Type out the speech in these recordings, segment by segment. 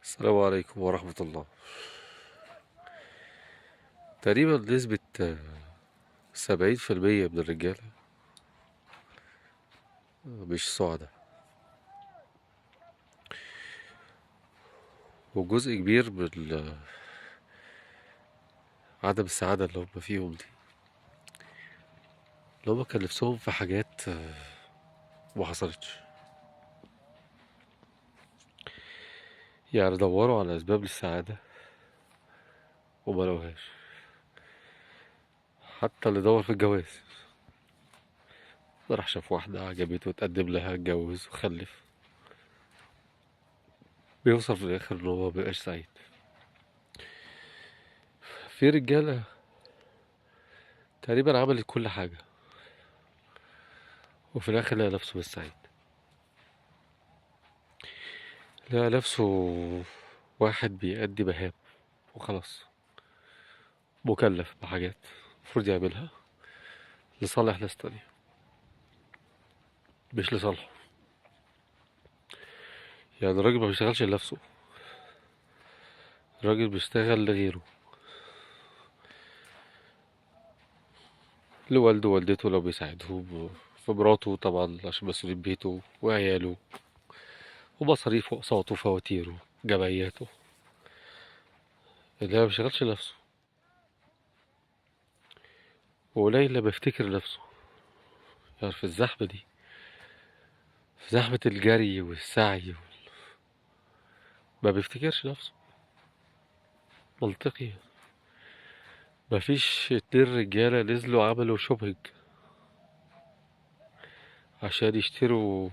السلام عليكم ورحمة الله. تقريبا نسبة 70% من الرجالة مش سعداء، وجزء كبير من عدم السعادة اللي هم فيهم دي، اللي هم كان نفسهم في حاجات ما حصلتش. يعني دوروا على أسباب للسعادة وما لقوهاش. حتى اللي دور في الجواز راح شاف واحدة عجبته وتقدم لها، اتجوز وخلف، بيوصل في الآخر إن هو مبيبقاش سعيد. في رجالة تقريبا عملت كل حاجة وفي الآخر لقى نفسه مش سعيد. لقى نفسه واحد بيأدي مهام وخلاص، مكلف بحاجات المفروض يعملها لصالح ناس تانية مش لصالحه. يعني الراجل ما بيشتغلش لنفسه، الراجل بيشتغل لغيره، لوالده ووالدته لو بيساعدهم، في مراته طبعا عشان مسؤولية بيته وعياله ومصاريفه وأقساطه وفواتيره جمعياته، اللي هو ما بيشتغلش لنفسه. وقليل لما يفتكر نفسه، يعني في الزحمة دي، في زحمة الجري والسعي، ما بيفتكرش نفسه. منطقي. مفيش 2 رجالة نزلوا عملوا شوبينج عشان يشتروا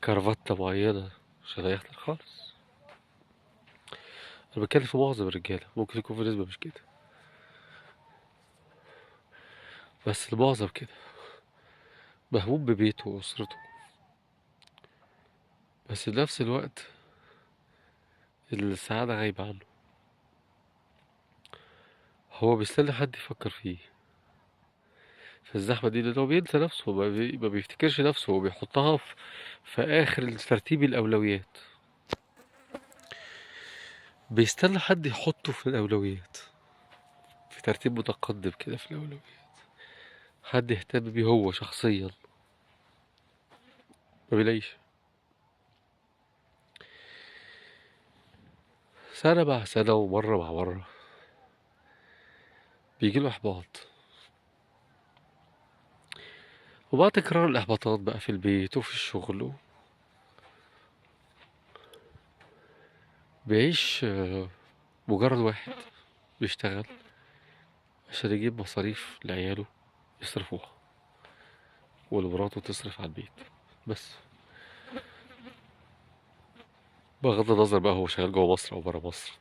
كرافتة معينة عشان هيحضر خالص. أنا بتكلم في معظم الرجالة، ممكن يكون في نسبة مش كده، بس المعظم كده مهموم ببيته وأسرته. بس في نفس الوقت السعادة غايبة عنه. هو بيستنى حد يفكر فيه في الزحمة دي، لأنه بينسى نفسه، ما بيفتكرش نفسه، هو بيحطها في آخر ترتيب الأولويات. بيستنى حد يحطه في الأولويات، في ترتيب متقدم كده في الأولويات، حد يهتم بيه هو شخصيا. ما بيلاقيش. سنة مع سنة ومرة مع مرة بيجيله إحباط، وبعد تكرار الإحباطات بقى في البيت وفي الشغل بيعيش مجرد واحد بيشتغل عشان يجيب مصاريف لعياله يصرفوها، ولمراته تصرف على البيت بس. بغض النظر بقى هو شغال جوه مصر أو برا مصر.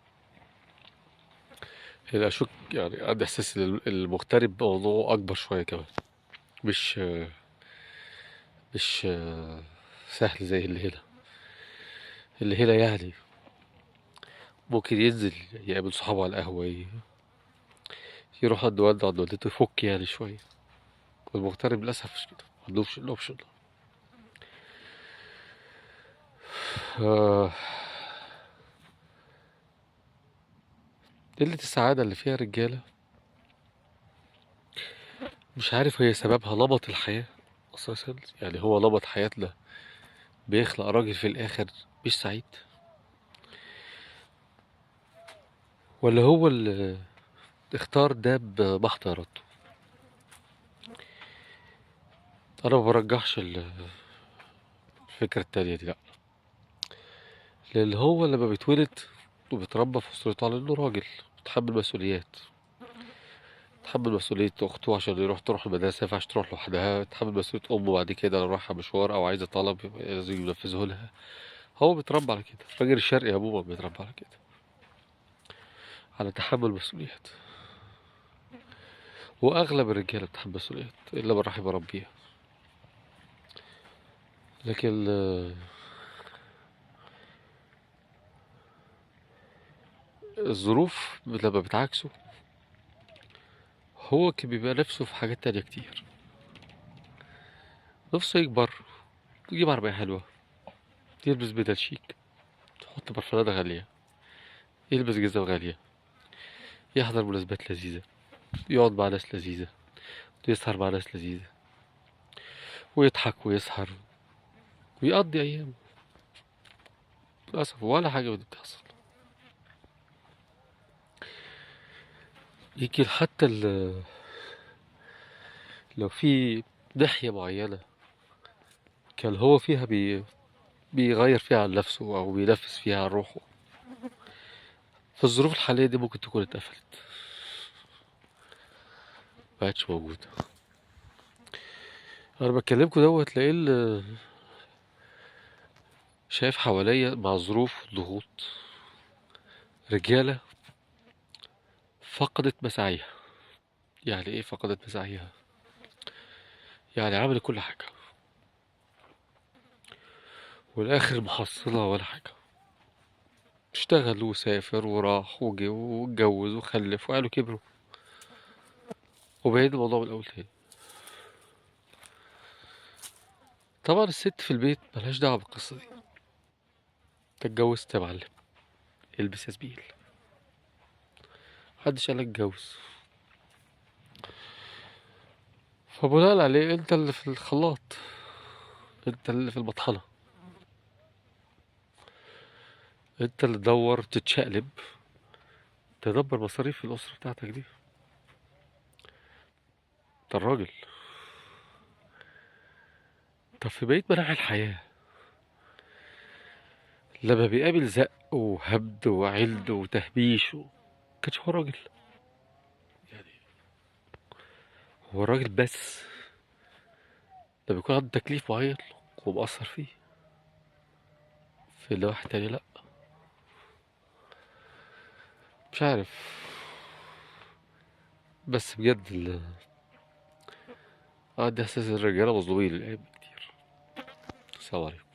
هنا أشك، يعني عندي إحساس إن المغترب موضوعه أكبر شوية كمان، مش مش سهل زي اللي هنا. اللي هنا يعني ممكن ينزل يقابل صحابه على القهوة، يروح عند والده عند والدته يفك يعني شوية. والمغترب للأسف مش كده، معندوش الأوبشن ده. آه، قلة السعادة اللي فيها رجالة مش عارف هي سببها نمط الحياة أساسا. يعني هو نمط حياتنا بيخلق راجل في الآخر مش سعيد، ولا هو اللي اختار ده بمحض إرادته. أنا ما برجحش الفكرة التانية دي، لأ. لأن هو لما بيتولد وبيتربى في أسرته على إنه راجل متحمل مسؤوليات، تحمل مسؤولية أخته عشان تروح المدرسة، مينفعش تروح لوحدها، تحمل مسؤولية أمه بعد كده لو رايحة مشوار أو عايزة طلب لازم ينفذه لها. هو بيتربى على كده، الراجل الشرقي عموما بيتربى على كده، على تحمل مسؤوليات. وأغلب الرجالة بتتحمل مسؤوليات إلا من رحم ربيها. لكن الظروف لما بتعكسه، هو كان بيبقى نفسه في حاجات تانية كتير. نفسه يكبر، يجيب عربية حلوة، يلبس بدل شيك، تحط برفانات غالية، يلبس جزم غالية، يحضر مناسبات لذيذة، يقعد مع ناس لذيذة، ويسهر مع ناس لذيذة، ويضحك ويسهر ويقضي أيام. للأسف ولا حاجة من دي بتحصل. يمكن حتى لو في ناحية معينة كان هو فيها بيغير فيها عن نفسه أو بينفس فيها عن روحه، في الظروف الحالية دي ممكن تكون اتقفلت، مبقتش موجودة. أنا بكلمكوا دوت لأن شايف حواليا مع الظروف والضغوط رجالة فقدت مساعيها. يعني ايه فقدت مساعيها؟ يعني عملت كل حاجة والآخر محصلة ولا حاجة. اشتغل وسافر وراح وجي واتجوز وخلف وقالوا كبروا، وبعيد الموضوع من الأول تاني. طبعا الست في البيت ملهاش دعوة بالقصة دي. انت اتجوزت يا معلم، البس يا زميل، محدش قالك اتجوز. فبناء عليه انت اللي في الخلاط، انت اللي في المطحنة، انت اللي تدور تتشقلب تدبر مصاريف الأسرة بتاعتك دي. انت الراجل. طب في بقية مناحي الحياة لما بيقابل زق وهبد وعلد وتهبيش كانش هو راجل؟ يعني هو الراجل بس لما بيكون عنده تكليف معين ومأثر فيه، في النواحي التانية لأ. مش عارف، بس بجد عندي إحساس إن الرجالة مظلومين الأيام دي كتير. السلام عليكم.